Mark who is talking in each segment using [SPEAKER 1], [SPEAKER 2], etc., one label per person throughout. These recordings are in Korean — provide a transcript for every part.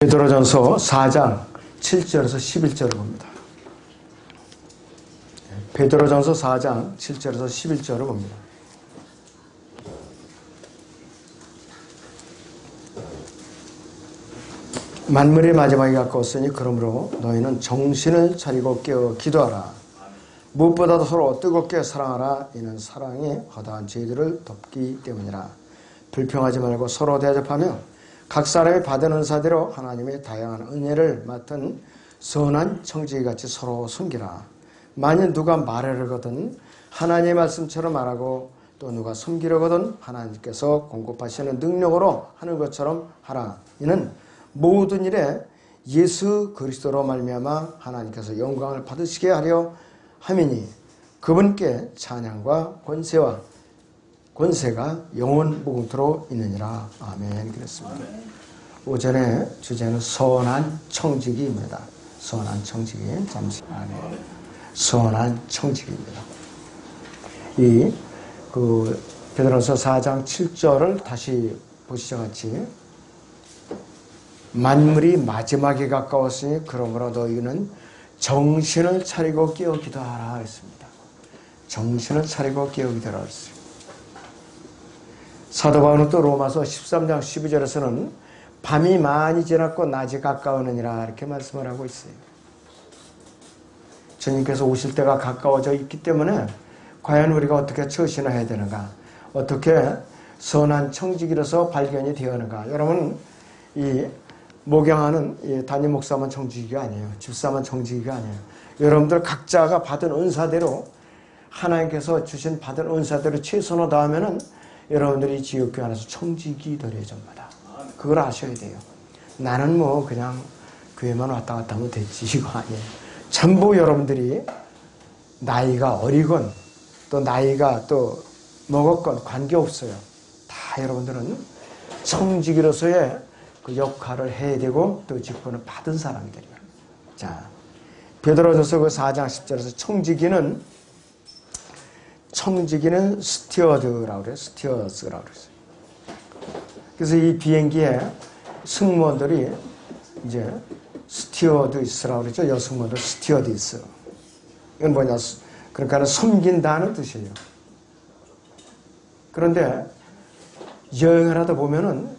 [SPEAKER 1] 베드로전서 4장 7절에서 11절을 봅니다. 베드로전서 4장 7절에서 11절을 봅니다. 만물의 마지막이 가까웠으니 그러므로 너희는 정신을 차리고 깨어 기도하라. 무엇보다도 서로 뜨겁게 사랑하라. 이는 사랑이 허다한 죄들을 덮기 때문이라. 불평하지 말고 서로 대접하며 각 사람이 받은 은사대로 하나님의 다양한 은혜를 맡은 선한 청지기같이 서로 섬기라. 만일 누가 말하려거든 하나님의 말씀처럼 말하고 또 누가 섬기려거든 하나님께서 공급하시는 능력으로 하는 것처럼 하라. 이는 모든 일에 예수 그리스도로 말미암아 하나님께서 영광을 받으시게 하려 함이니 그분께 찬양과 권세가 영원 무궁토록 있느니라. 아멘. 그랬습니다. 오전에 주제는 선한 청지기입니다. 선한 청지기. 잠시. 아멘. 선한 청지기입니다. 베드로서 4장 7절을 다시 보시죠 같이. 만물이 마지막에 가까웠으니 그러므로 너희는 정신을 차리고 깨어 기도하라 했습니다. 정신을 차리고 깨어 기도하라 했습니다. 사도 바울은 또 로마서 13장 12절에서는 밤이 많이 지났고 낮이 가까우느니라 이렇게 말씀을 하고 있어요. 주님께서 오실 때가 가까워져 있기 때문에 과연 우리가 어떻게 처신해야 되는가, 어떻게 선한 청지기로서 발견이 되었는가. 여러분, 이 목양하는 이 담임 목사만 청지기가 아니에요. 집사만 청지기가 아니에요. 여러분들 각자가 받은 은사대로, 하나님께서 주신 받은 은사대로 최선을 다하면은 여러분들이 지역교회 안에서 청지기 되려집니다. 그걸 아셔야 돼요. 나는 뭐 그냥 교회만 왔다 갔다 하면 됐지, 이거 아니에요. 전부 여러분들이 나이가 어리건 또 나이가 또 먹었건 관계없어요. 다 여러분들은 청지기로서의 그 역할을 해야 되고 또 직분을 받은 사람들이에요. 자, 베드로전서 그 4장 10절에서 청지기는 스티어드라고 그래요. 스티어스라고 그랬어요. 그래서 이 비행기에 승무원들이 이제 스티어드스라고 그러죠. 여승무원들 스티어디스. 이건 뭐냐? 그러니까 섬긴다는 뜻이에요. 그런데 여행을 하다 보면은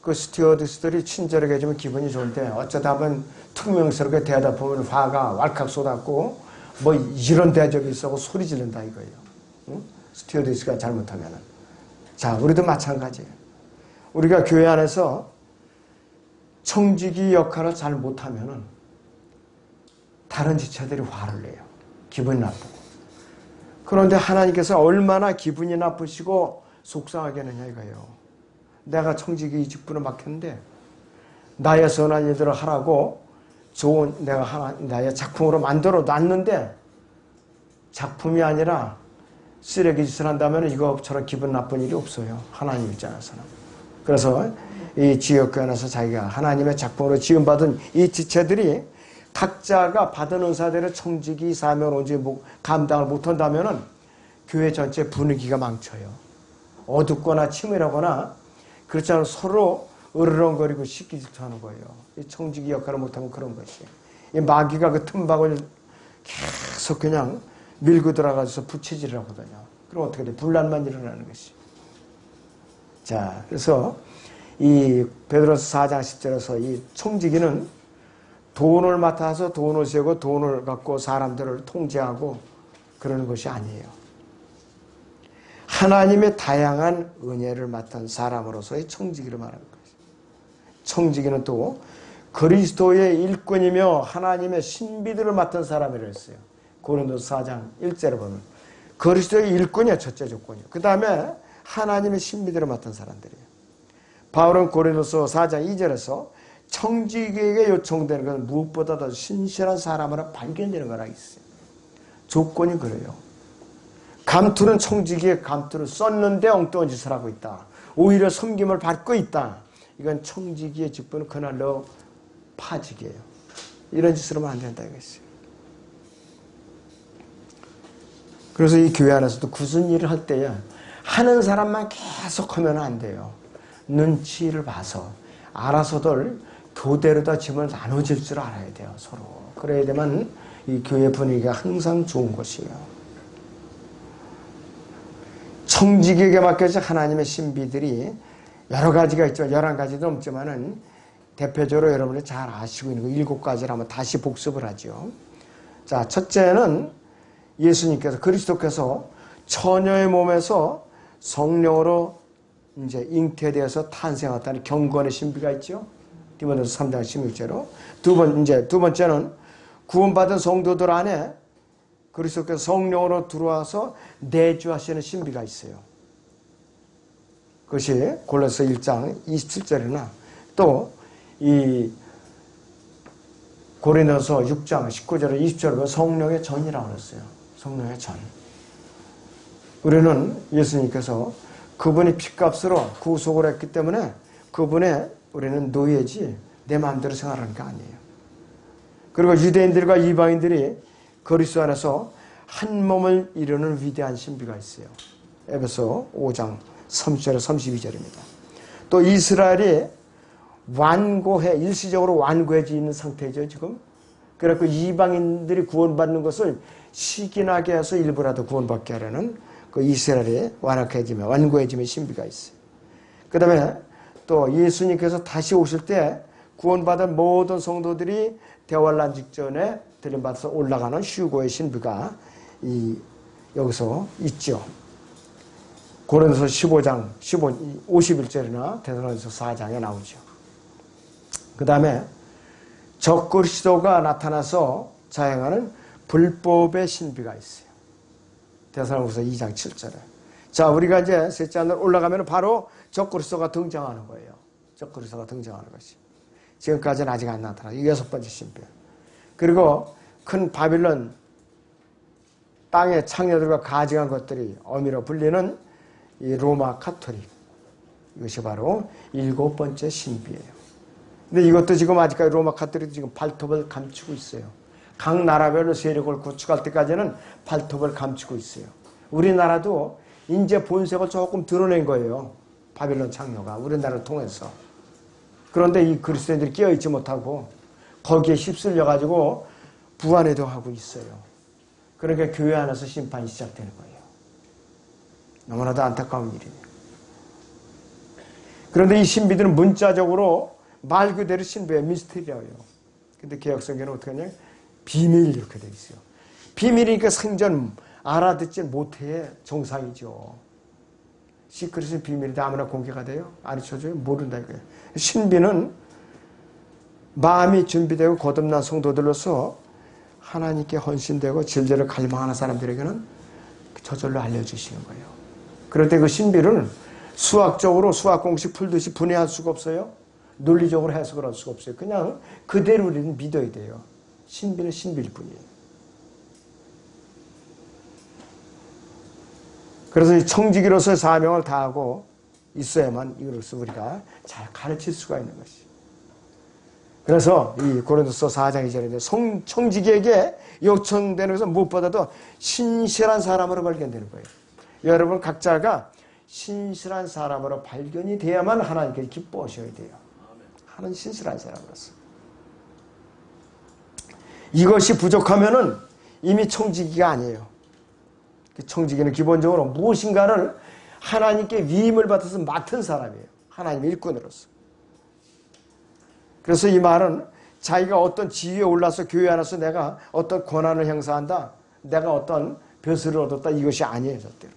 [SPEAKER 1] 그 스티어디스들이 친절하게 해주면 기분이 좋은데 어쩌다 한번 퉁명스럽게 대하다 보면 화가 왈칵 쏟았고 뭐 이런 대접이 있어고 소리 지른다 이거예요. 응? 스티어디스가 잘못하면은. 자, 우리도 마찬가지예요. 우리가 교회 안에서 청지기 역할을 잘 못하면은 다른 지체들이 화를 내요. 기분이 나쁘고. 그런데 하나님께서 얼마나 기분이 나쁘시고 속상하게 하느냐 이거예요. 내가 청지기 직분을 맡겼는데 나의 선한 일들을 하라고 좋은 내가 나의 작품으로 만들어 놨는데 작품이 아니라 쓰레기 짓을 한다면 이거처럼 기분 나쁜 일이 없어요. 하나님 입장에서는. 그래서 이 지역교회 안에서 자기가 하나님의 작품으로 지음받은 이 지체들이 각자가 받은 은사대로 청지기 사명을 온전히 감당을 못한다면 교회 전체 분위기가 망쳐요. 어둡거나 치밀하거나 그렇지 않으면 서로 으르렁거리고 시기질투하는 거예요. 이 청지기 역할을 못하면 그런 것이에요. 이 마귀가 그 틈박을 계속 그냥 밀고 들어가서 부채질을 하거든요. 그럼 어떻게 돼? 분란만 일어나는 것이. 자, 그래서 이 베드로서 4장 10절에서 이 청지기는 돈을 맡아서 돈을 세우고 돈을 갖고 사람들을 통제하고 그러는 것이 아니에요. 하나님의 다양한 은혜를 맡은 사람으로서의 청지기를 말하는 것이죠. 청지기는 또 그리스도의 일꾼이며 하나님의 신비들을 맡은 사람이라 했어요. 고린도서 4장 1절에 보면 그리스도의 일꾼이야, 첫째 조건이요. 그 다음에 하나님의 신비들을 맡은 사람들이에요. 바울은 고린도서 4장 2절에서 청지기에게 요청되는 것은 무엇보다도 신실한 사람으로 발견되는 거라 있어요. 조건이 그래요. 감투는 청지기의 감투를 썼는데 엉뚱한 짓을 하고 있다. 오히려 섬김을 받고 있다. 이건 청지기의 직분은 그날로 파직이에요. 이런 짓을 하면 안 된다 이것이에요. 그래서 이 교회 안에서도 무슨 일을 할 때에 하는 사람만 계속 하면 안 돼요. 눈치를 봐서 알아서들 교대로 다 짐을 나눠질 줄 알아야 돼요, 서로. 그래야 되면 이 교회 분위기가 항상 좋은 것이에요. 청지기에게 맡겨진 하나님의 신비들이 여러 가지가 있죠. 11가지도 넘지만은 대표적으로 여러분이 잘 아시고 있는 거 7가지를 한번 다시 복습을 하죠. 자, 첫째는 예수님께서, 그리스도께서 처녀의 몸에서 성령으로 이제 잉태되어서 탄생했다는 경건의 신비가 있죠. 디모데후서 3장 16절로. 두 번째는 구원받은 성도들 안에 그리스도께서 성령으로 들어와서 내주하시는 신비가 있어요. 그것이 골로새 1장 27절이나 또 이 고린도서 6장 19절에 20절에 성령의 전이라고 그랬어요. 성령의 전. 우리는 예수님께서 그분이 핏값으로 구속을 했기 때문에 그분의 우리는 노예지 내 마음대로 생활하는 게 아니에요. 그리고 유대인들과 이방인들이 그리스도 안에서 한 몸을 이루는 위대한 신비가 있어요. 에베소 5장 30절에 32절입니다. 또 이스라엘이 일시적으로 완고해져 있는 상태죠, 지금. 그래서 이방인들이 구원받는 것을 시기나게 해서 일부라도 구원받게 하려는 그 이스라엘의 완고해짐의 신비가 있어요. 그 다음에 또 예수님께서 다시 오실 때 구원받은 모든 성도들이 대환란 직전에 들림받아서 올라가는 휴거의 신비가 여기서 있죠. 고린도서 15장 51절이나 데살로니가서 4장에 나오죠. 그 다음에 적그리스도가 나타나서 자행하는 불법의 신비가 있어요. 데살로니가서 2장 7절에. 자, 우리가 이제 셋째 하늘 올라가면 바로 적그리스도가 등장하는 거예요. 적그리스도가 등장하는 것이. 지금까지는 아직 안 나타나. 이 6번째 신비. 그리고 큰 바빌론 땅의 창녀들과 가증한 것들이 어미로 불리는 이 로마 카톨릭. 이것이 바로 7번째 신비예요. 근데 이것도 지금 아직까지 로마 카톨릭도 지금 발톱을 감추고 있어요. 각 나라별로 세력을 구축할 때까지는 발톱을 감추고 있어요. 우리나라도 이제 본색을 조금 드러낸 거예요. 바빌론 창녀가 우리나라를 통해서. 그런데 이 그리스도인들이 깨어있지 못하고 거기에 휩쓸려가지고 부안해도 하고 있어요. 그러니까 교회 안에서 심판이 시작되는 거예요. 너무나도 안타까운 일이에요. 그런데 이 신비들은 문자적으로 말 그대로 신비의 미스터리예요. 근데 개혁성경은 어떻게 하냐? 비밀 이렇게 돼 있어요. 비밀이니까 생전 알아듣지 못해 정상이죠. 시크릿은 비밀인데 아무나 공개가 돼요? 가르쳐줘요? 모른다 이거예요. 신비는 마음이 준비되고 거듭난 성도들로서 하나님께 헌신되고 진리를 갈망하는 사람들에게는 저절로 알려주시는 거예요. 그럴 때 그 신비를 수학적으로 수학 공식 풀듯이 분해할 수가 없어요. 논리적으로 해석을 할 수가 없어요. 그냥 그대로 우리는 믿어야 돼요. 신비는 신비일 뿐이에요. 그래서 이 청지기로서의 사명을 다하고 있어야만 이것을 우리가 잘 가르칠 수가 있는 것이죠. 그래서 이 고린도서 4장 2절인데 청지기에게 요청되는 것은 무엇보다도 신실한 사람으로 발견되는 거예요. 여러분 각자가 신실한 사람으로 발견이 돼야만 하나님께 기뻐하셔야 돼요. 하나님 신실한 사람으로서. 이것이 부족하면은 이미 청지기가 아니에요. 청지기는 기본적으로 무엇인가를 하나님께 위임을 받아서 맡은 사람이에요. 하나님의 일꾼으로서. 그래서 이 말은 자기가 어떤 지위에 올라서 교회 안에서 내가 어떤 권한을 행사한다. 내가 어떤 벼슬을 얻었다. 이것이 아니에요. 절대로.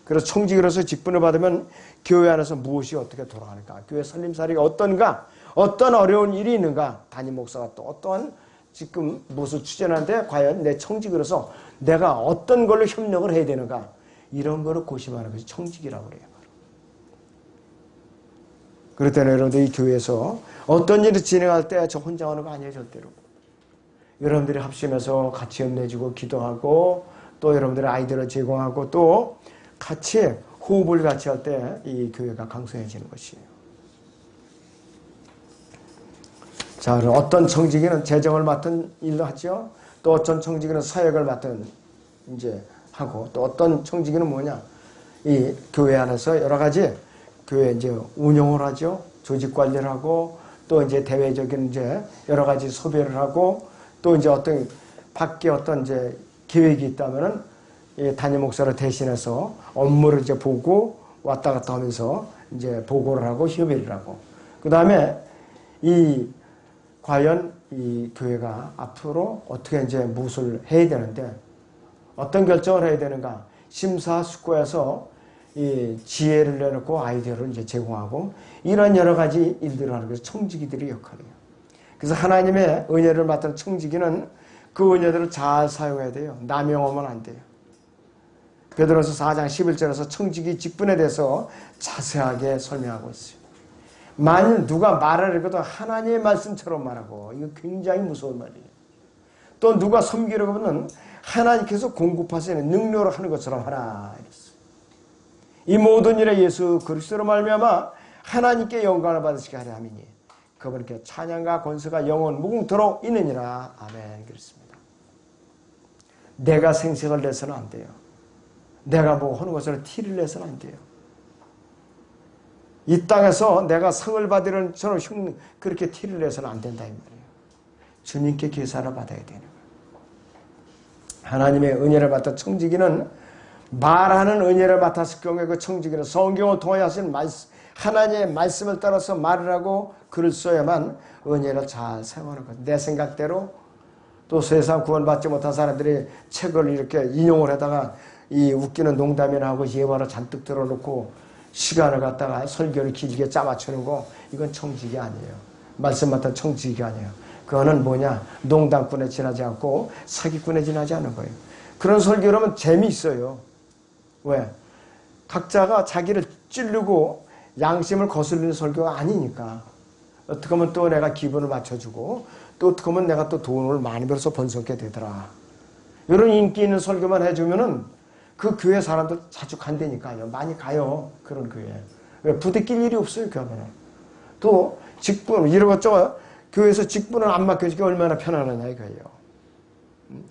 [SPEAKER 1] 그래서 청지기로서 직분을 받으면 교회 안에서 무엇이 어떻게 돌아가는가. 교회 살림살이가 어떤가. 어떤 어려운 일이 있는가. 담임 목사가 또 어떠한 지금 무엇을 추진하는데 과연 내 청지기로서 내가 어떤 걸로 협력을 해야 되는가. 이런 거를 고심하는 것이 청지기라고 그래요. 그럴 때는 여러분들 이 교회에서 어떤 일을 진행할 때 저 혼자 하는 거 아니에요. 절대로. 여러분들이 합심해서 같이 힘내주고 기도하고 또 여러분들의 아이디어를 제공하고 또 같이 호흡을 같이 할 때 이 교회가 강성해지는 것이에요. 자, 어떤 청지기는 재정을 맡은 일도 하죠. 또 어떤 청지기는 사역을 맡은 이제 하고 또 어떤 청지기는 뭐냐? 이 교회 안에서 여러 가지 교회 이제 운영을 하죠. 조직 관리를 하고 또 이제 대외적인 이제 여러 가지 소비를 하고 또 이제 어떤 밖에 어떤 이제 계획이 있다면은 이 담임 목사를 대신해서 업무를 이제 보고 왔다 갔다 하면서 이제 보고를 하고 협의를 하고 그 다음에 과연 이 교회가 앞으로 어떻게 이제 무엇을 해야 되는데 어떤 결정을 해야 되는가 심사숙고해서 이 지혜를 내놓고 아이디어를 이제 제공하고 이런 여러 가지 일들을 하는 것이 청지기들의 역할이에요. 그래서 하나님의 은혜를 맡은 청지기는 그 은혜들을 잘 사용해야 돼요. 남용하면 안 돼요. 베드로서 4장 11절에서 청지기 직분에 대해서 자세하게 설명하고 있어요. 만일 누가 말을 해도 하나님의 말씀처럼 말하고 이거 굉장히 무서운 말이에요. 또 누가 섬기려고 하면 하나님께서 공급하시는 능력으로 하는 것처럼 하라 이랬어요. 이 모든 일에 예수 그리스도로 말미암아 하나님께 영광을 받으시게 하려 함이니 그분께 찬양과 권세가 영원 무궁토록 있느니라. 아멘. 그렇습니다. 내가 생색을 내서는 안 돼요. 내가 뭐 하는 것으로 티를 내서는 안 돼요. 이 땅에서 내가 상을 받으려는 저는 그렇게 티를 내서는 안 된다 이 말이에요. 주님께 계사를 받아야 되는 거예요. 하나님의 은혜를 맡은 청지기는 말하는 은혜를 맡았을 경우에 그 청지기는 성경을 통하여 하신 하나님의 말씀을 따라서 말을 하고 글을 써야만 은혜를 잘 사용하는 것. 내 생각대로 또 세상 구원받지 못한 사람들이 책을 이렇게 인용을 하다가 이 웃기는 농담이나 하고 예화를 잔뜩 들어놓고 시간을 갖다가 설교를 길게 짜맞추는 거 이건 청지기 아니에요. 말씀 맡은 청지기 아니에요. 그거는 뭐냐 농담꾼에 지나지 않고 사기꾼에 지나지 않는 거예요. 그런 설교를 하면 재미있어요. 왜? 각자가 자기를 찌르고 양심을 거슬리는 설교가 아니니까. 어떻게 하면 또 내가 기분을 맞춰주고 또 어떻게 하면 내가 또 돈을 많이 벌어서 번성게 되더라. 이런 인기 있는 설교만 해주면은 그 교회 사람들 자주 간다니까요. 많이 가요. 그런 교회. 왜? 부대낄 일이 없어요. 교회는. 또 직분 이러고저러 교회에서 직분을 안 맡겨주니까 얼마나 편안하냐 이거예요.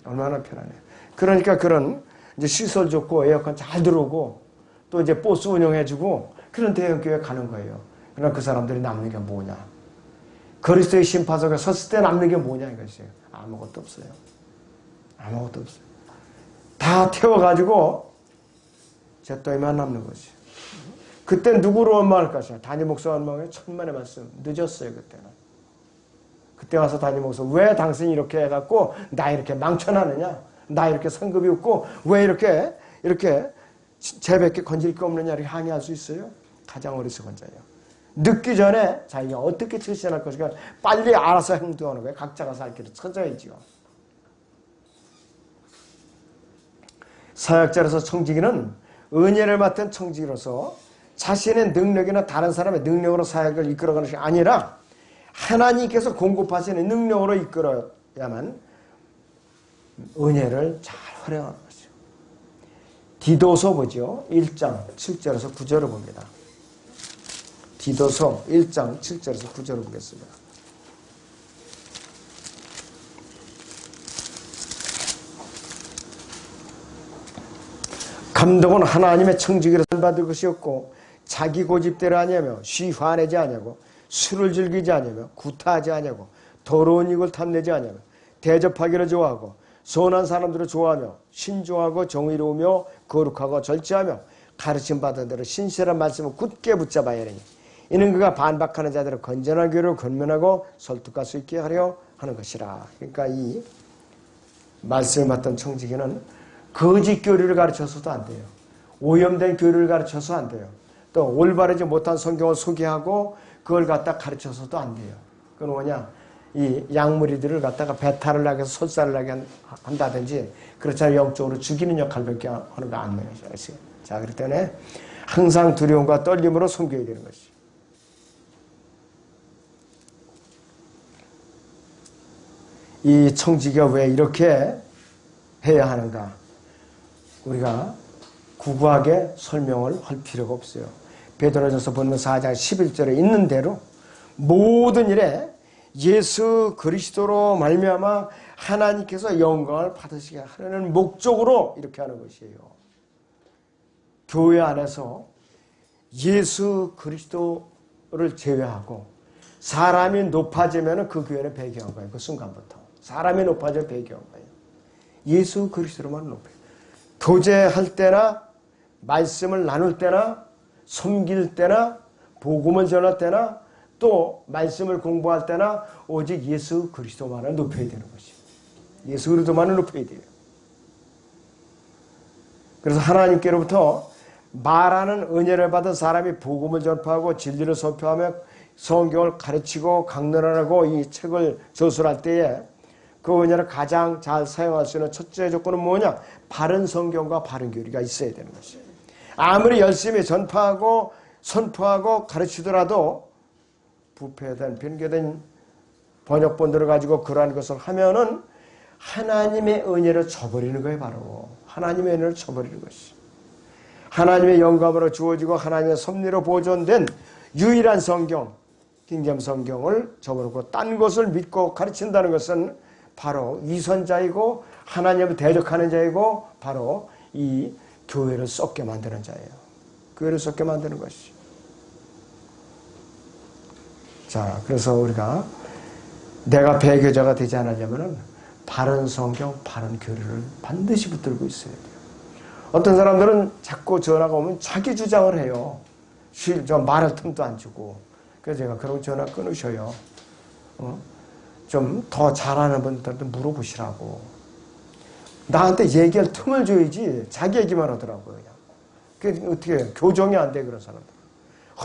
[SPEAKER 1] 얼마나 편안해요. 그러니까 그런 이제 시설 좋고 에어컨 잘 들어오고 또 이제 버스 운영해주고 그런 대형교회 가는 거예요. 그러나 그 사람들이 남는 게 뭐냐. 그리스도의 심판석에 섰을 때 남는 게 뭐냐 이것이에요. 아무것도 없어요. 아무것도 없어요. 다 태워가지고 잿더미만 남는 거지. 그때 누구로 원망할 것이냐. 담임 목사 원망에 천만의 말씀. 늦었어요 그때는. 그때 와서 담임 목사 왜 당신이 이렇게 해갖고 나 이렇게 망쳐놨느냐. 나 이렇게 성급이 없고 왜 이렇게 제밖에 건질 게 없느냐 이렇게 항의할 수 있어요. 가장 어리석은 자예요. 늦기 전에 자기가 어떻게 처신할 것인가 빨리 알아서 행동하는 거예요. 각자가 살 길을 찾아야지요. 사역자로서 청지기는 은혜를 맡은 청지기로서 자신의 능력이나 다른 사람의 능력으로 사역을 이끌어가는 것이 아니라 하나님께서 공급하시는 능력으로 이끌어야만 은혜를 잘 활용하는 것이죠. 디도서 보죠. 1장 7절에서 9절을 봅니다. 디도서 1장 7절에서 9절을 보겠습니다. 감독은 하나님의 청지기로 선받을 것이었고 자기 고집대로 아니하며 쉬 화내지 아니하고 술을 즐기지 아니하며 구타하지 아니하고 더러운 이익을 탐내지 아니하며 대접하기를 좋아하고 선한 사람들을 좋아하며 신중하고 정의로우며 거룩하고 절제하며 가르침받은 대로 신실한 말씀을 굳게 붙잡아야 하니 이는 그가 반박하는 자들을 건전한 교리로 권면하고 설득할 수 있게 하려 하는 것이라. 그러니까 이 말씀을 맡은 청지기는 거짓 교리를 가르쳐서도 안 돼요. 오염된 교리를 가르쳐서 안 돼요. 또 올바르지 못한 성경을 소개하고 그걸 갖다 가르쳐서도 안 돼요. 그건 뭐냐? 이 양무리들을 갖다가 배탈을 나게 해서 설사를 나게 한다든지 그렇잖아요. 영적으로 죽이는 역할밖에 하는 거 안 돼요. 자, 그렇기 때문에 항상 두려움과 떨림으로 섬겨야 되는 것이. 이 청지기가 왜 이렇게 해야 하는가? 우리가 구구하게 설명을 할 필요가 없어요. 베드로전서 본문 4장 11절에 있는 대로 모든 일에 예수 그리스도로 말미암아 하나님께서 영광을 받으시게 하려는 목적으로 이렇게 하는 것이에요. 교회 안에서 예수 그리스도를 제외하고 사람이 높아지면 그 교회는 배교한 거예요. 그 순간부터. 사람이 높아져 배교한 거예요. 예수 그리스도로만 높여요. 교제할 때나 말씀을 나눌 때나 섬길 때나 복음을 전할 때나 또 말씀을 공부할 때나 오직 예수 그리스도만을 높여야 되는 것이에요. 예수 그리스도만을 높여야 돼요. 그래서 하나님께로부터 말하는 은혜를 받은 사람이 복음을 전파하고 진리를 선포하며 성경을 가르치고 강론하고 이 책을 저술할 때에 그 은혜를 가장 잘 사용할 수 있는 첫째 조건은 뭐냐? 바른 성경과 바른 교리가 있어야 되는 것이에요. 아무리 열심히 전파하고 선포하고 가르치더라도 부패된 변개된 번역본들을 가지고 그러한 것을 하면은 하나님의 은혜를 저버리는 거예요. 바로 하나님의 은혜를 저버리는 것이 하나님의 영감으로 주어지고 하나님의 섭리로 보존된 유일한 성경 킹제임 성경을 저버리고 딴 것을 믿고 가르친다는 것은 바로 위선자이고 하나님을 대적하는 자이고 바로 이 교회를 썩게 만드는 자예요. 교회를 썩게 만드는 것이. 자, 그래서 우리가 내가 배교자가 되지 않으려면 바른 성경, 바른 교리를 반드시 붙들고 있어야 돼요. 어떤 사람들은 자꾸 전화가 오면 자기 주장을 해요. 저 말할 틈도 안 주고. 그래서 제가 그런 전화 끊으셔요. 좀 더 잘하는 분들한테 물어보시라고. 나한테 얘기할 틈을 줘야지 자기 얘기만 하더라고요. 그냥. 그게 어떻게 교정이 안 돼, 그런 사람들.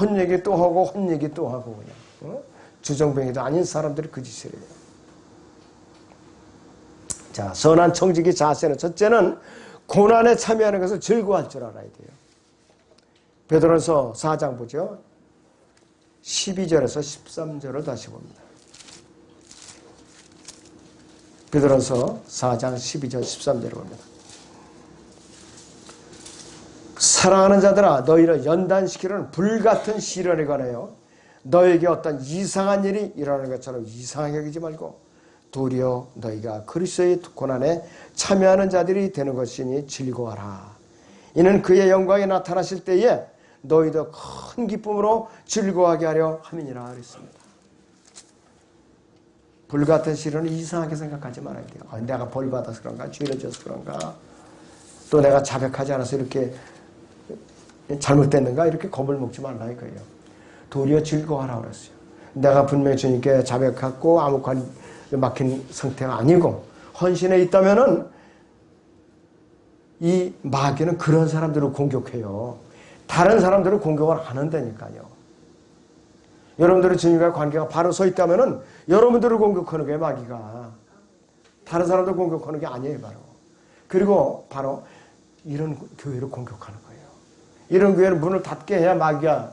[SPEAKER 1] 헛 얘기 또 하고 헛 얘기 또 하고 그냥. 주정뱅이도 아닌 사람들이 그 짓을 해요. 자, 선한 청지기 자세는 첫째는 고난에 참여하는 것을 즐거워할 줄 알아야 돼요. 베드로전서 4장 보죠. 12절에서 13절을 다시 봅니다. 베드로전서 4장 12절 13절을 봅니다. 사랑하는 자들아 너희를 연단시키려는 불같은 시련에 관하여 너에게 어떤 이상한 일이 일어나는 것처럼 이상하게 여기지 말고 도리어 너희가 그리스도의 고난에 참여하는 자들이 되는 것이니 즐거워하라. 이는 그의 영광이 나타나실 때에 너희도 큰 기쁨으로 즐거워하게 하려 함이니라 그랬습니다. 불같은 시련은 이상하게 생각하지 말아야 돼요. 내가 벌 받아서 그런가, 죄를 져서 그런가, 또 내가 자백하지 않아서 이렇게 잘못됐는가, 이렇게 겁을 먹지 말라 이거예요. 도리어 즐거워하라 그랬어요. 내가 분명히 주님께 자백하고 아무 관 막힌 상태가 아니고 헌신에 있다면은 이 마귀는 그런 사람들을 공격해요. 다른 사람들을 공격을 안 한다니까요. 여러분들의 주님과의 관계가 바로 서 있다면은 여러분들을 공격하는 게 마귀가. 다른 사람들 공격하는 게 아니에요, 바로. 그리고 바로 이런 교회를 공격하는 거예요. 이런 교회는 문을 닫게 해야 마귀가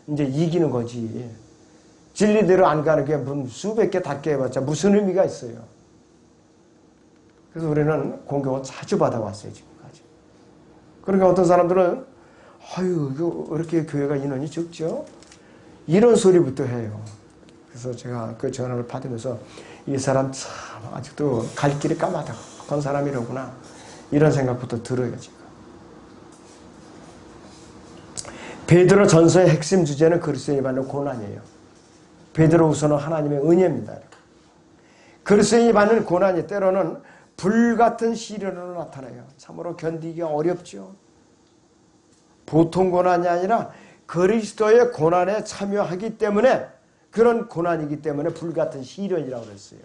[SPEAKER 1] 이제 이기는 거지. 진리대로 안 가는 게 문 수백 개 닫게 해봤자 무슨 의미가 있어요. 그래서 우리는 공격을 자주 받아왔어요, 지금까지. 그러니까 어떤 사람들은 아유, 이거 이렇게 교회가 인원이 적죠? 이런 소리부터 해요. 그래서 제가 그 전화를 받으면서 이 사람 참 아직도 갈 길이 까마득한 사람이로구나. 이런 생각부터 들어요, 지금. 베드로 전서의 핵심 주제는 그리스도인이 받는 고난이에요. 베드로 후서는 하나님의 은혜입니다. 그리스도인이 받는 고난이 때로는 불같은 시련으로 나타나요. 참으로 견디기가 어렵죠. 보통 고난이 아니라 그리스도의 고난에 참여하기 때문에 그런 고난이기 때문에 불같은 시련이라고 그랬어요.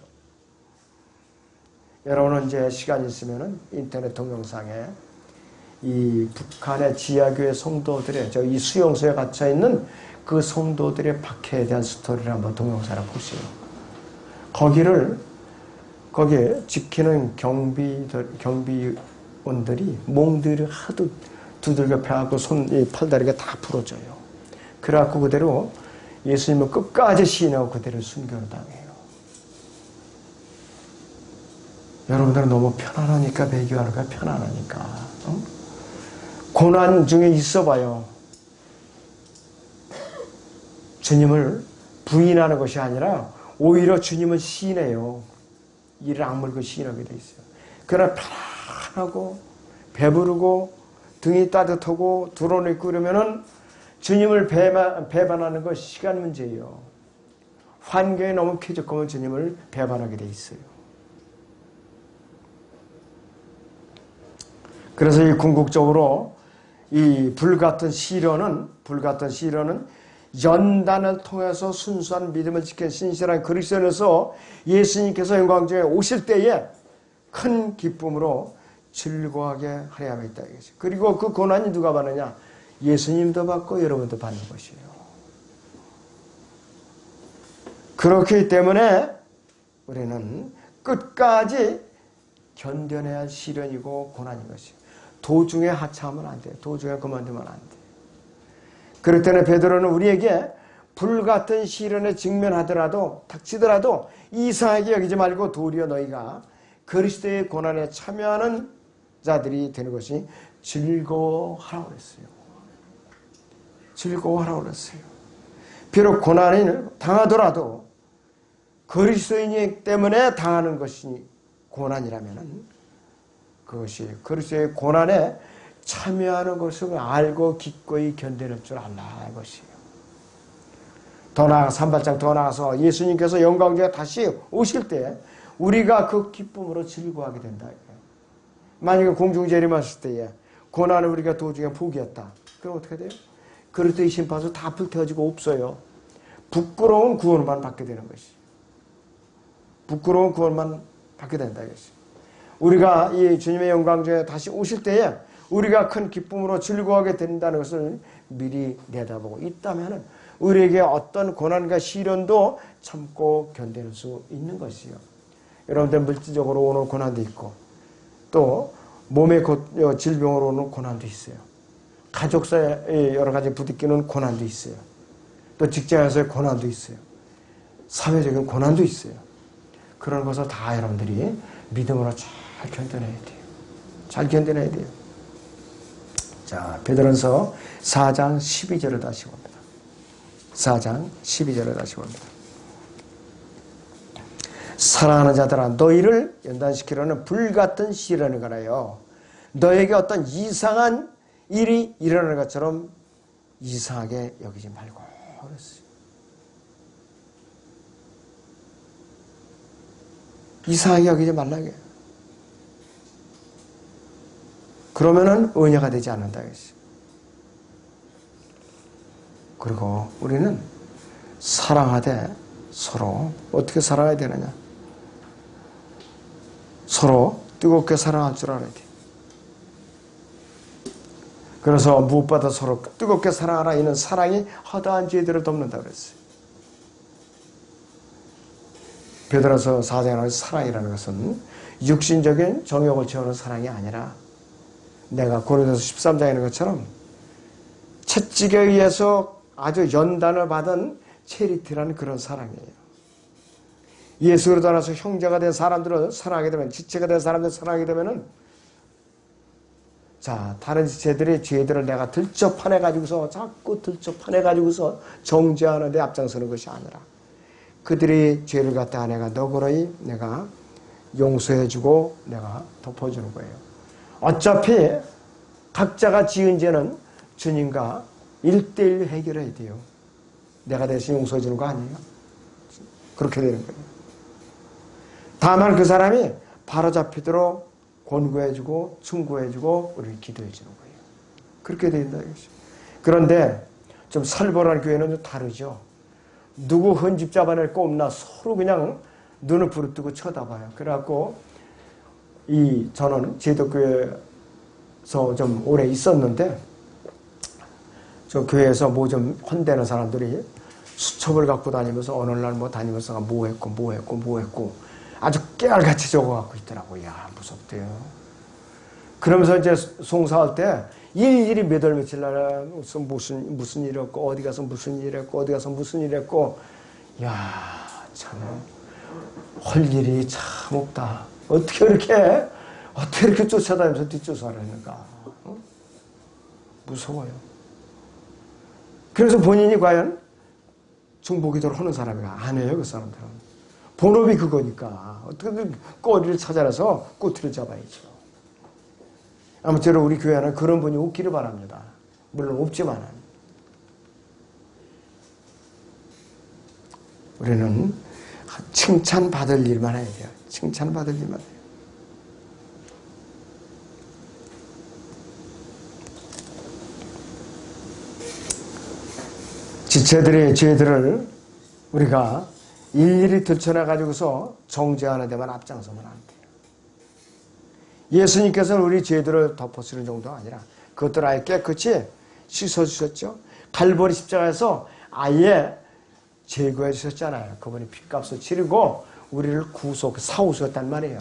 [SPEAKER 1] 여러분은 이제 시간 있으면은 인터넷 동영상에 이 북한의 지하교회 성도들의 이 수용소에 갇혀 있는 그 성도들의 박해에 대한 스토리를 한번 동영상을 보세요. 거기에 지키는 경비원들이 몽들이 하도 두들겨 패하고 팔다리가 다 부러져요. 그래갖고 그대로 예수님은 끝까지 시인하고 그대로 순교를 당해요. 여러분들은 너무 편안하니까 배교하는 거야, 편안하니까. 어? 고난 중에 있어봐요. 주님을 부인하는 것이 아니라 오히려 주님을 시인해요. 이를 악물고 시인하게 돼 있어요. 그러나 편안하고 배부르고 등이 따뜻하고 두루는 있고 그러면은 주님을 배반하는 건 시간 문제예요. 환경이 너무 쾌적하면 주님을 배반하게 돼 있어요. 그래서 이 궁극적으로 이 불같은 시련은 연단을 통해서 순수한 믿음을 지킨 신실한 그리스도인으로서 예수님께서 영광중에 오실 때에 큰 기쁨으로 즐거워하게 하려 함이다. 그리고 그 고난이 누가 받느냐? 예수님도 받고 여러분도 받는 것이에요. 그렇기 때문에 우리는 끝까지 견뎌내야 할 시련이고 고난인 것이에요. 도중에 하차하면 안 돼요. 도중에 그만두면 안 돼요. 그럴 때는 베드로는 우리에게 불같은 시련에 직면하더라도 닥치더라도 이상하게 여기지 말고 도리어 너희가 그리스도의 고난에 참여하는 자들이 되는 것이 즐거워하라고 그랬어요. 즐거워하라고 그랬어요. 비록 고난을 당하더라도 그리스도인이기 때문에 당하는 것이 고난이라면 그것이 그리스도의 고난에 참여하는 것을 알고 기꺼이 견디는 줄 알라 이것이에요. 더 나아가서 한 발짝 더 나아가서 예수님께서 영광중에 다시 오실 때 우리가 그 기쁨으로 즐거워하게 된다. 만약에 공중재림하실 때에 고난을 우리가 도중에 포기했다. 그럼 어떻게 돼요? 그리스도의 심판서 다 불태워지고 없어요. 부끄러운 구원만 받게 되는 것이. 부끄러운 구원만 받게 된다 이것이. 우리가 이 주님의 영광중에 다시 오실 때에 우리가 큰 기쁨으로 즐거워하게 된다는 것을 미리 내다보고 있다면 우리에게 어떤 고난과 시련도 참고 견딜 수 있는 것이요. 여러분들 물질적으로 오는 고난도 있고 또 몸의 질병으로 오는 고난도 있어요. 가족사에 여러 가지 부딪히는 고난도 있어요. 또 직장에서의 고난도 있어요. 사회적인 고난도 있어요. 그런 것을 다 여러분들이 믿음으로 잘 견뎌내야 돼요. 잘 견뎌내야 돼요. 자, 베드로전서 4장 12절을 다시 봅니다. 4장 12절을 다시 봅니다. 사랑하는 자들아 너희를 연단시키려는 불같은 시련을 관하여 너에게 어떤 이상한 일이 일어나는 것처럼 이상하게 여기지 말고 그랬어요. 이상하게 여기지 말라게. 그러면은 은혜가 되지 않는다 했어요. 그리고 우리는 사랑하되 서로 어떻게 살아야 되느냐? 서로 뜨겁게 사랑할 줄 알아야 돼. 그래서 무엇보다 서로 뜨겁게 사랑하라. 이는 사랑이 허다한 죄들을 덮는다 그랬어요. 베드로서 4장에 나온 사랑이라는 것은 육신적인 정욕을 채우는 사랑이 아니라 내가 고린도서 13장에 있는 것처럼 채찍에 의해서 아주 연단을 받은 체리티라는 그런 사랑이에요. 예수로 따라서 형제가 된 사람들을 사랑하게 되면, 지체가 된 사람들을 사랑하게 되면은, 자, 다른 지체들의 죄들을 내가 들춰파내가지고서, 자꾸 들춰파내가지고서 정죄하는 데 앞장서는 것이 아니라, 그들의 죄를 갖다 내가 너그러이 내가 용서해주고 내가 덮어주는 거예요. 어차피 각자가 지은 죄는 주님과 1대1 해결해야 돼요. 내가 대신 용서해 주는 거 아니에요? 그렇게 되는 거예요. 다만 그 사람이 바로잡히도록 권고해주고 충고해주고 우리를 기도해주는 거예요. 그렇게 된다 이것이. 그런데 좀 살벌한 교회는 좀 다르죠. 누구 헌집 잡아낼 거 없나 서로 그냥 눈을 부릅뜨고 쳐다봐요. 그래갖고 저는 제도교회에서 좀 오래 있었는데 저 교회에서 뭐 좀 혼대는 사람들이 수첩을 갖고 다니면서 어느 날 뭐 다니면서 뭐 했고 아주 깨알같이 적어갖고 있더라고요. 야, 무섭대요. 그러면서 이제 송사할 때 일일이 몇 월 며칠 날 무슨 일이 없고 어디 가서 무슨 일이 했고 어디 가서 무슨 일이 했고 야, 참 할 일이 참 없다. 어떻게 이렇게 쫓아다니면서 뒷조사를 하는가. 무서워요. 그래서 본인이 과연 중보기도를 하는 사람이가 아니에요. 그 사람들은. 본업이 그거니까 어떻게든 꼬리를 찾아내서 꼬투리를 잡아야죠. 아무쪼록 우리 교회는 그런 분이 없기를 바랍니다. 물론 없지만은. 우리는 칭찬받을 일만 해야 돼요. 칭찬받을 일만 해요. 지체들의 죄들을 우리가 일일이 들춰내가지고서 정죄하는 데만 앞장서면 안 돼요. 예수님께서는 우리 죄들을 덮어쓰는 정도가 아니라 그것들 아예 깨끗이 씻어주셨죠. 갈보리 십자가에서 아예 제거해 주셨잖아요. 그분이 핏값을 치르고 우리를 사오셨단 말이에요.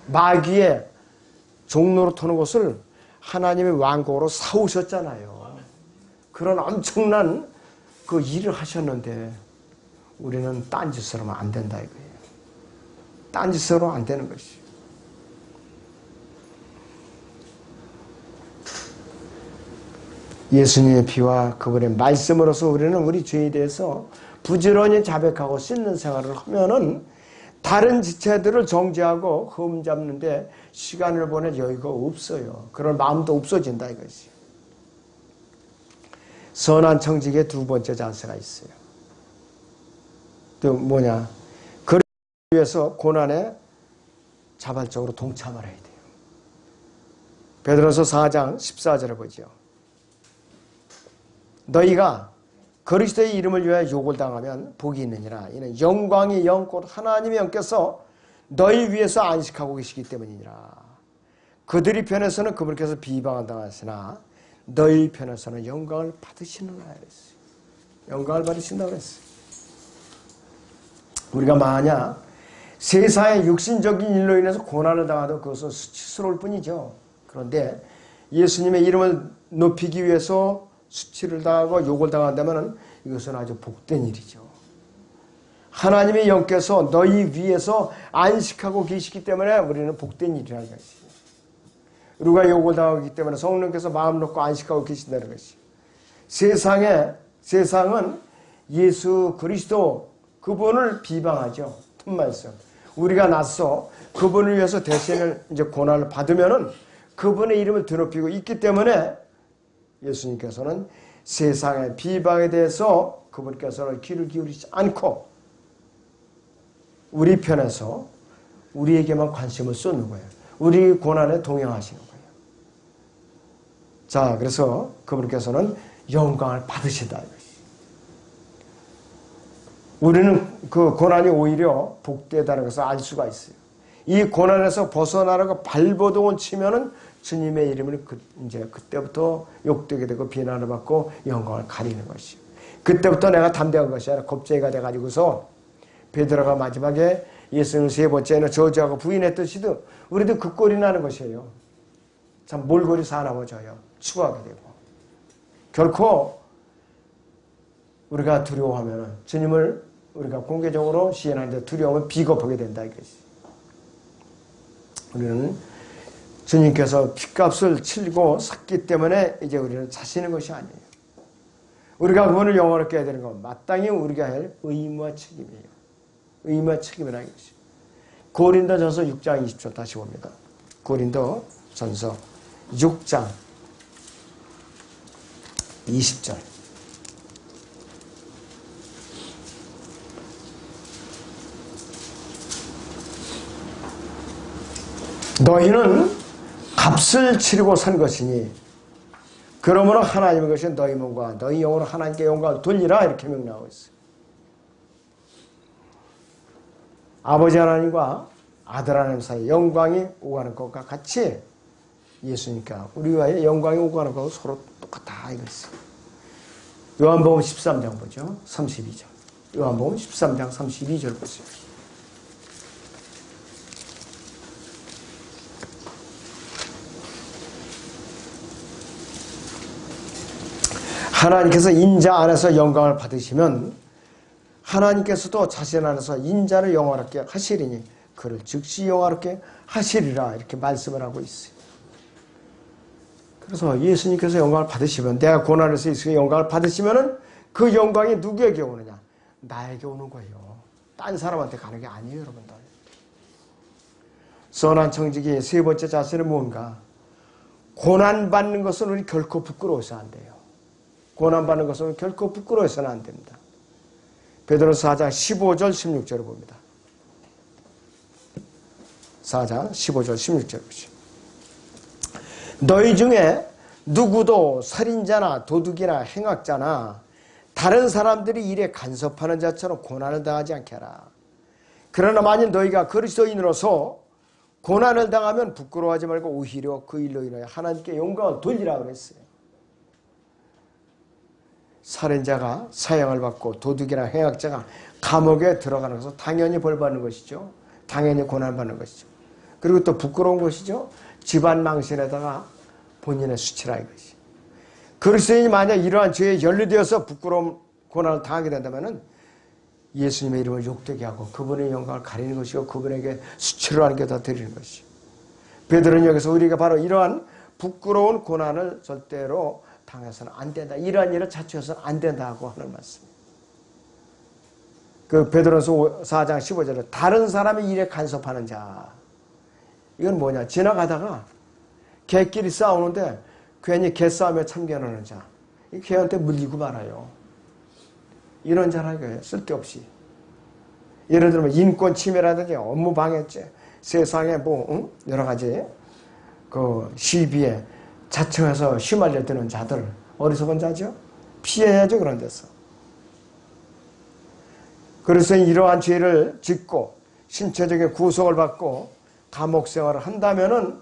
[SPEAKER 1] 마귀의 종로로 터는 것을 하나님의 왕국으로 사오셨잖아요. 그런 엄청난 그 일을 하셨는데 우리는 딴짓을 하면 안 된다 이거예요. 딴짓으로 안 되는 것이에요. 예수님의 피와 그분의 말씀으로서 우리는 우리 죄에 대해서 부지런히 자백하고 씻는 생활을 하면은 다른 지체들을 정죄하고 흠잡는데 시간을 보낼 여유가 없어요. 그런 마음도 없어진다 이것이. 선한 청직의 두 번째 자세가 있어요. 또 뭐냐? 그를 위해서 고난에 자발적으로 동참을 해야 돼요. 베드로서 4장 14절을 보죠. 너희가 그리스도의 이름을 위하여 욕을 당하면 복이 있느니라. 이는 영광의 영 곧 하나님의 영께서 너희 위해서 안식하고 계시기 때문이니라. 그들이 편에서는 그분께서 비방당하시나 너희 편에서는 영광을 받으시느라 그랬어요. 영광을 받으신다고 그랬어요. 우리가 만약 세상의 육신적인 일로 인해서 고난을 당하도 그것은 수치스러울 뿐이죠. 그런데 예수님의 이름을 높이기 위해서 수치를 당하고 욕을 당한다면 이것은 아주 복된 일이죠. 하나님의 영께서 너희 위에서 안식하고 계시기 때문에 우리는 복된 일이라는 것이에요. 우리가 욕을 당하기 때문에 성령께서 마음 놓고 안식하고 계신다는 것이에요. 세상은 예수 그리스도 그분을 비방하죠. 틈말씀. 우리가 나서 그분을 위해서 대신을 이제 고난을 받으면은 그분의 이름을 드높이고 있기 때문에 예수님께서는 세상의 비방에 대해서 그분께서는 귀를 기울이지 않고 우리 편에서 우리에게만 관심을 쏟는 거예요. 우리 고난에 동행하시는 거예요. 자, 그래서 그분께서는 영광을 받으신다 이것이. 우리는 그 고난이 오히려 복되다는 것을 알 수가 있어요. 이 고난에서 벗어나라고 발버둥을 치면은 주님의 이름을 이제 그때부터 욕되게 되고 비난을 받고 영광을 가리는 것이요. 그때부터 내가 담대한 것이 아니라 겁쟁이가 돼가지고서 베드로가 마지막에 예수님을 세 번째는 저주하고 부인했듯이도 우리도 그 꼴이 나는 것이에요. 참 몰골이 사나워져요. 추구하게 되고. 결코 우리가 두려워하면 주님을 우리가 공개적으로 시인하는데 두려움은 비겁하게 된다 이것이. 우리는 주님께서 핏값을 치르고 샀기 때문에 이제 우리는 자시는 것이 아니에요. 우리가 그분을 영원롭게 해야 되는 건 마땅히 우리가 할 의무와 책임이에요. 의무와 책임이라는 것이. 고린도전서 6장 20절 다시 봅니다. 고린도전서 6장 20절. 너희는 값을 치르고 산 것이니 그러므로 하나님의 것이 너희 몸과 너희 영으로 하나님께 영광을 돌리라 이렇게 명령하고 있어요. 아버지 하나님과 아들 하나님 사이에 영광이 오가는 것과 같이 예수님과 우리와의 영광이 오가는 것과 서로 똑같다 이거였어요. 요한복음 13장 보죠. 32절. 요한복음 13장 32절 보세요. 하나님께서 인자 안에서 영광을 받으시면 하나님께서도 자신 안에서 인자를 영화롭게 하시리니 그를 즉시 영화롭게 하시리라 이렇게 말씀을 하고 있어요. 그래서 예수님께서 영광을 받으시면 내가 고난에서 있으니 영광을 받으시면은 그 영광이 누구에게 오느냐? 나에게 오는 거예요. 딴 사람한테 가는 게 아니에요, 여러분들. 선한 청지기의 세 번째 자세는 뭔가? 고난받는 것은 우리 결코 부끄러워서 안 돼요. 고난받는 것은 결코 부끄러워서는 안 됩니다. 베드로서 4장 15절 16절을 봅니다. 4장 15절 16절 보시죠. 너희 중에 누구도 살인자나 도둑이나 행악자나 다른 사람들이 일에 간섭하는 자처럼 고난을 당하지 않게 하라. 그러나 만일 너희가 그리스도인으로서 고난을 당하면 부끄러워하지 말고 오히려 그 일로 인하여 하나님께 영광을 돌리라 그랬어요. 살인자가 사형을 받고 도둑이나 행악자가 감옥에 들어가는 것은 당연히 벌받는 것이죠. 당연히 고난받는 것이죠. 그리고 또 부끄러운 것이죠. 집안 망신에다가 본인의 수치라 이것이. 그리스도인이 만약 이러한 죄에 연루되어서 부끄러움 고난을 당하게 된다면 예수님의 이름을 욕되게 하고 그분의 영광을 가리는 것이고 그분에게 수치를 하는 게 다 드리는 것이죠. 베드로는 여기서 우리가 바로 이러한 부끄러운 고난을 절대로 당해서는 안 된다. 이러한 일을 자초해서는 안 된다고 하는 말씀입니다. 그 베드로서 4장 15절에 다른 사람의 일에 간섭하는 자. 이건 뭐냐? 지나가다가 개끼리 싸우는데 괜히 개싸움에 참견하는 자. 이 개한테 물리고 말아요. 이런 자라는 거예요. 쓸데없이. 예를 들면 인권 침해라든지 업무 방해죄, 세상에 여러 가지 그 시비에 자청해서 휘말려 드는 자들, 어리석은 자죠? 피해야죠, 그런 데서. 그래서 이러한 죄를 짓고 신체적인 구속을 받고 감옥 생활을 한다면은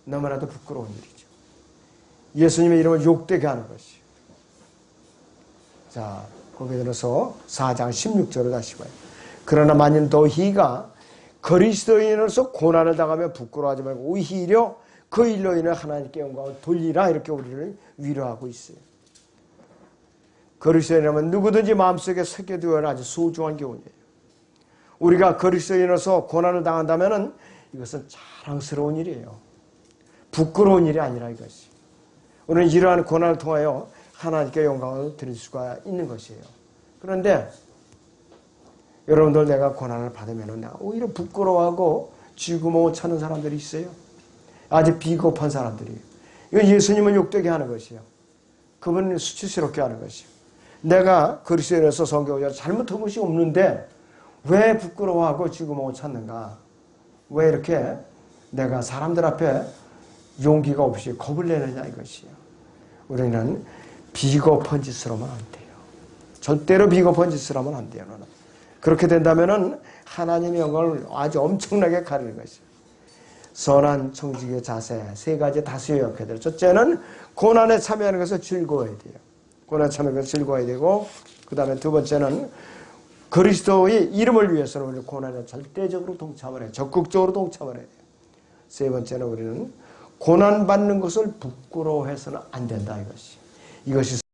[SPEAKER 1] 너무나도 부끄러운 일이죠. 예수님의 이름을 욕되게 하는 것이죠. 자, 거기에 들어서 4장 16절을 다시 봐요. 그러나 만일 너희가 그리스도인으로서 고난을 당하면 부끄러워하지 말고 오히려 그 일로 인해 하나님께 영광을 돌리라 이렇게 우리를 위로하고 있어요. 그리스도인이라면 누구든지 마음속에 새겨두어야 아주 소중한 교훈이에요. 우리가 그리스도인으로서 고난을 당한다면 이것은 자랑스러운 일이에요. 부끄러운 일이 아니라 이것이. 우리는 이러한 고난을 통하여 하나님께 영광을 드릴 수가 있는 것이에요. 그런데 여러분들 내가 고난을 받으면 내가 오히려 부끄러워하고 쥐구멍을 찾는 사람들이 있어요. 아주 비겁한 사람들이. 이건 예수님은 욕되게 하는 것이에요. 그분은 수치스럽게 하는 것이에요. 내가 그리스도인으로서 성경을 잘못한 것이 없는데 왜 부끄러워하고 쥐구멍을 찾는가? 왜 이렇게 내가 사람들 앞에 용기가 없이 겁을 내느냐 이것이에요. 우리는 비겁한 짓을 하면 안 돼요. 절대로 비겁한 짓을 하면 안 돼요. 너는. 그렇게 된다면 하나님의 영광을 아주 엄청나게 가리는 것이에요. 선한 청지기의 자세 세 가지 다수 요약해야 돼요. 첫째는 고난에 참여하는 것을 즐거워야 돼요. 고난에 참여하는 것을 즐거워야 되고 그 다음에 두 번째는 그리스도의 이름을 위해서는 우리는 고난에 절대적으로 동참을 해요. 적극적으로 동참을 해야 돼요. 세 번째는 우리는 고난받는 것을 부끄러워해서는 안 된다 이것이.